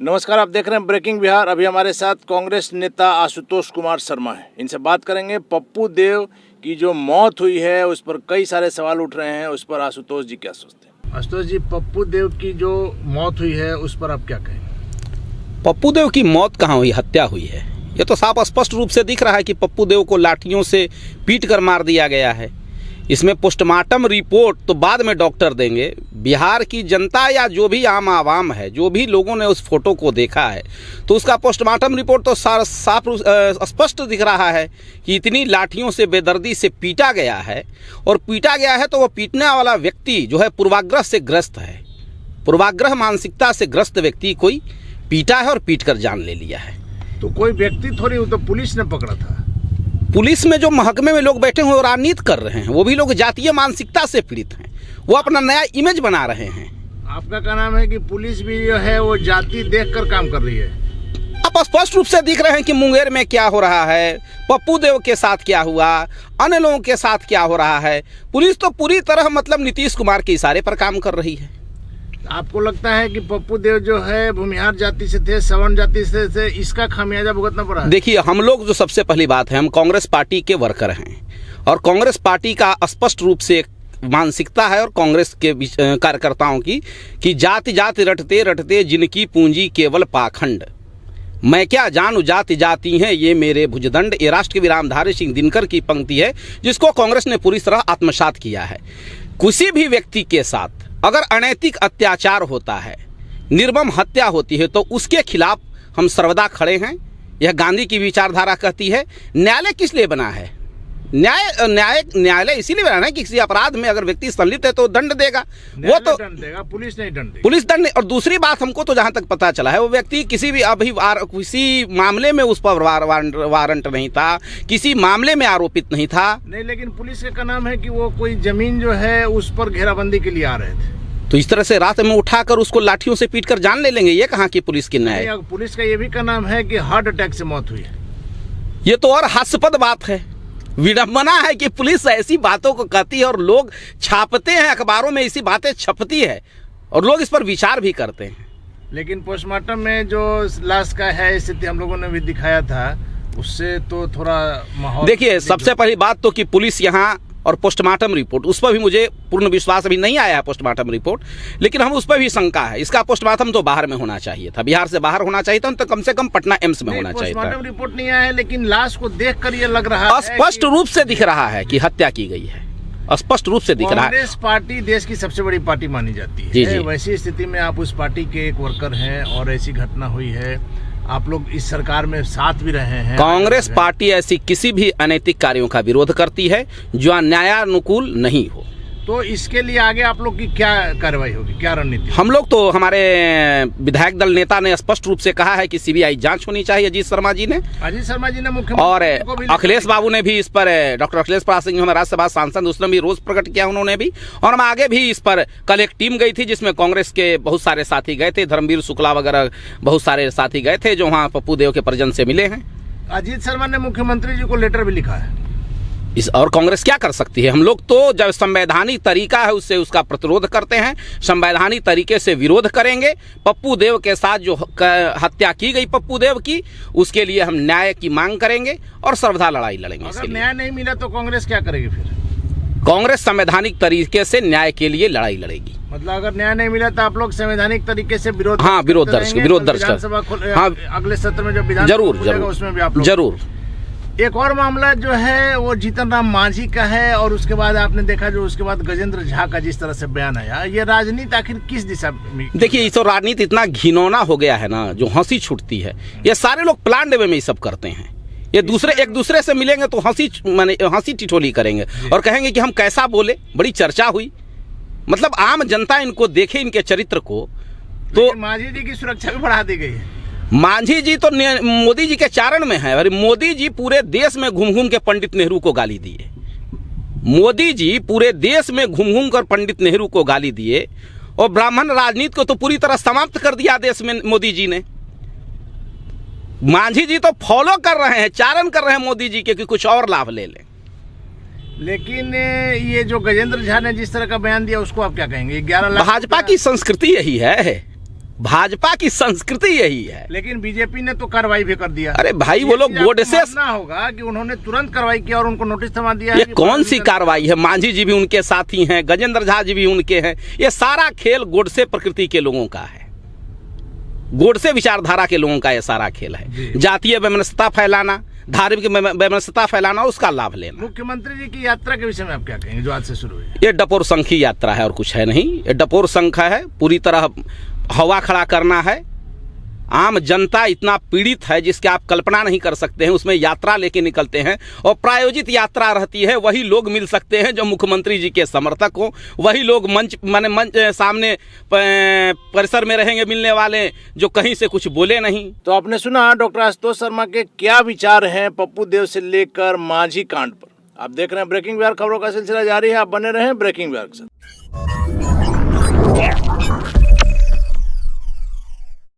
नमस्कार, आप देख रहे हैं ब्रेकिंग बिहार। अभी हमारे साथ कांग्रेस नेता आशुतोष कुमार शर्मा हैं। इनसे बात करेंगे। पप्पू देव की जो मौत हुई है उस पर कई सारे सवाल उठ रहे हैं, उस पर आशुतोष जी क्या सोचते हैं? आशुतोष जी, पप्पू देव की जो मौत हुई है उस पर आप क्या कहेंगे? पप्पू देव की मौत कहाँ हुई, हत्या हुई है। ये तो साफ स्पष्ट रूप से दिख रहा है कि पप्पू देव को लाठियों से पीट कर मार दिया गया है। इसमें पोस्टमार्टम रिपोर्ट तो बाद में डॉक्टर देंगे। बिहार की जनता या जो भी आम आवाम है, जो भी लोगों ने उस फोटो को देखा है, तो उसका पोस्टमार्टम रिपोर्ट तो साफ स्पष्ट दिख रहा है कि इतनी लाठियों से बेदर्दी से पीटा गया है। और पीटा गया है तो वो पीटने वाला व्यक्ति जो है पूर्वाग्रह से ग्रस्त है। पूर्वाग्रह मानसिकता से ग्रस्त व्यक्ति कोई पीटा है और पीट कर जान ले लिया है। तो कोई व्यक्ति थोड़ी, वो तो पुलिस ने पकड़ा था। पुलिस में जो महकमे में लोग बैठे हुए और राजनीति कर रहे हैं, वो भी लोग जातीय मानसिकता से पीड़ित हैं। वो अपना नया इमेज बना रहे हैं। आपका क्या नाम है कि पुलिस भी जो है वो जाति देखकर काम कर रही है? आप स्पष्ट रूप से दिख रहे हैं कि मुंगेर में क्या हो रहा है, पप्पू देव के साथ क्या हुआ, अन्य लोगों के साथ क्या हो रहा है। पुलिस तो पूरी तरह मतलब नीतीश कुमार के इशारे पर काम कर रही है। आपको लगता है कि पप्पू देव जो है भूमिहार जाति से थे, सवर्ण जाति से थे, इसका खामियाजा भुगतना पड़ा? देखिए, हम लोग जो सबसे पहली बात है, हम कांग्रेस पार्टी के वर्कर हैं और कांग्रेस पार्टी का स्पष्ट रूप से एक मानसिकता है और कांग्रेस के कार्यकर्ताओं की कि जाति जाति रटते रटते जिनकी पूंजी केवल पाखंड, मैं क्या जानू जाति जाति हैं ये मेरे भुजदंड। ये राष्ट्रकवि रामधारी सिंह दिनकर की पंक्ति है, जिसको कांग्रेस ने पूरी तरह आत्मसात किया है। किसी भी व्यक्ति के साथ अगर अनैतिक अत्याचार होता है, निर्मम हत्या होती है, तो उसके खिलाफ हम सर्वदा खड़े हैं। यह गांधी की विचारधारा कहती है। न्यायालय किस लिए बना है? न्यायालय इसीलिए बना है कि किसी अपराध में अगर व्यक्ति संलिप्त है तो दंड देगा। वो तो दंड देगा, पुलिस नहीं दंड देगी। पुलिस दंड। और दूसरी बात, हमको तो जहां तक पता चला है, वो व्यक्ति किसी मामले में उस पर वारंट नहीं था, किसी मामले में आरोपित नहीं था। नहीं, लेकिन पुलिस का नाम है कि वो कोई जमीन जो है उस पर घेराबंदी के लिए आ रहे थे। तो इस तरह से रात में उठाकर उसको लाठियों से पीटकर जान ले लेंगे, ये कहाँ की पुलिस की न्याय? पुलिस का ये भी का नाम है कि हार्ट अटैक से मौत हुई है। ये तो और हास्यास्पद बात है। विडंबना है कि पुलिस ऐसी बातों को कहती है और लोग छापते हैं, अखबारों में ऐसी बातें छपती है और लोग इस पर विचार भी करते हैं। लेकिन पोस्टमार्टम में जो लाश का है स्थिति हम लोगों ने भी दिखाया था, उससे तो थोड़ा माहौल। देखिए, सबसे पहली बात तो कि पुलिस यहाँ और पोस्टमार्टम रिपोर्ट, उस पर भी मुझे पूर्ण विश्वास अभी नहीं आया है पोस्टमार्टम रिपोर्ट, लेकिन हम उस पर भी शंका है। इसका पोस्टमार्टम तो बाहर में होना चाहिए था, बिहार से बाहर होना चाहिए था, तो कम से कम पटना एम्स में होना चाहिए था। पोस्टमार्टम रिपोर्ट नहीं आया है, लेकिन लाश को देखकर ये लग रहा है, स्पष्ट रूप से दिख रहा है कि हत्या की गई है। स्पष्ट रूप से दिख रहा है। कांग्रेस पार्टी देश की सबसे बड़ी पार्टी मानी जाती है। वैसी स्थिति में आप उस पार्टी के एक वर्कर हैं और ऐसी घटना हुई है, आप लोग इस सरकार में साथ भी रहे हैं। कांग्रेस पार्टी ऐसी किसी भी अनैतिक कार्यों का विरोध करती है जो न्यायानुकूल नहीं हो। तो इसके लिए आगे आप लोग की क्या कार्रवाई होगी, क्या रणनीति? हम लोग तो, हमारे विधायक दल नेता ने स्पष्ट रूप से कहा है कि सीबीआई जांच होनी चाहिए। अजीत शर्मा जी ने मुख्यमंत्री और अखिलेश बाबू ने भी इस पर, डॉक्टर अखिलेश प्रसाद सिंह हमारे राज्यसभा सांसद, उसने भी रोष प्रकट किया उन्होंने भी। और हम आगे भी इस पर, कल एक टीम गई थी जिसमें कांग्रेस के बहुत सारे साथी गए थे, धर्मवीर शुक्ला वगैरह बहुत सारे साथी गए थे जो वहाँ पप्पू देव के परिजन से मिले हैं। अजीत शर्मा ने मुख्यमंत्री जी को लेटर भी लिखा है। और कांग्रेस क्या कर सकती है? हम लोग तो जब संवैधानिक तरीका है उससे उसका प्रतिरोध करते हैं, संवैधानिक तरीके से विरोध करेंगे। पप्पू देव के साथ जो हत्या की गई पप्पू देव की, उसके लिए हम न्याय की मांग करेंगे और सर्वथा लड़ाई लड़ेंगे। अगर न्याय नहीं मिला तो कांग्रेस क्या करेगी फिर? कांग्रेस संवैधानिक तरीके से न्याय के लिए लड़ाई लड़ेगी। मतलब अगर न्याय नहीं मिला तो आप लोग संवैधानिक तरीके से विरोध? हाँ, विरोध दर्ज कर। हाँ, अगले सत्र में जब विधानसभा जरूर उसमें भी आप लोग जरूर। एक और मामला जो है वो जीतन राम मांझी का है, और उसके बाद आपने देखा जो उसके बाद गजेंद्र झा का जिस तरह से बयान आया, ये राजनीति आखिर किस दिशा में? देखिए, ये तो राजनीति इतना घिनौना हो गया है ना, जो हंसी छूटती है। ये सारे लोग प्लान वे में ये सब करते हैं। ये एक दूसरे से मिलेंगे तो हंसी ठिठोली करेंगे और कहेंगे कि हम कैसा बोले। बड़ी चर्चा हुई, मतलब आम जनता इनको देखे, इनके चरित्र को। तो मांझी जी की सुरक्षा भी बढ़ा दी गई है। मांझी जी तो मोदी जी के चारण में है। अरे मोदी जी पूरे देश में घूम घूम के पंडित नेहरू को गाली दिए। मोदी जी पूरे देश में घूम घूम कर पंडित नेहरू को गाली दिए और ब्राह्मण राजनीति को तो पूरी तरह समाप्त कर दिया देश में मोदी जी ने। मांझी जी तो फॉलो कर रहे हैं, चारण कर रहे हैं मोदी जी के कि कुछ और लाभ ले लें। लेकिन ये जो गजेंद्र झा ने जिस तरह का बयान दिया उसको आप क्या कहेंगे? 11 लाख भाजपा की संस्कृति यही है। भाजपा की संस्कृति यही है। लेकिन बीजेपी ने तो कार्रवाई भी कर दिया। अरे भाई वो लोग गोडसे मानना होगा कि उन्होंने तुरंत कार्रवाई किया और उनको नोटिस थमा दिया। ये कौन सी कार्रवाई है? मांझी जी भी उनके साथी हैं, गजेंद्र झा जी भी उनके हैं। ये सारा खेल गोडसे प्रकृति के लोगों का है, गोडसे विचारधारा के लोगों का ये सारा खेल है। जातीय वैमनस्यता फैलाना, धार्मिक वैमनस्यता फैलाना, उसका लाभ लेना। मुख्यमंत्री जी की यात्रा के विषय में आप क्या कहेंगे जो आज से शुरू हुई? ये डपोर संघ की यात्रा है और कुछ है नहीं। ये डपोर संघ है, पूरी तरह हवा खड़ा करना है। आम जनता इतना पीड़ित है जिसकी आप कल्पना नहीं कर सकते हैं। उसमें यात्रा लेके निकलते हैं और प्रायोजित यात्रा रहती है। वही लोग मिल सकते हैं जो मुख्यमंत्री जी के समर्थक हो, वही लोग मंच सामने परिसर में रहेंगे मिलने वाले, जो कहीं से कुछ बोले नहीं। तो आपने सुना डॉक्टर आशुतोष शर्मा के क्या विचार हैं पप्पू देव से लेकर मांझी कांड पर। आप देख रहे हैं ब्रेकिंग बिहार, खबरों का सिलसिला जारी है। आप बने रहें ब्रेकिंग बिहार के साथ।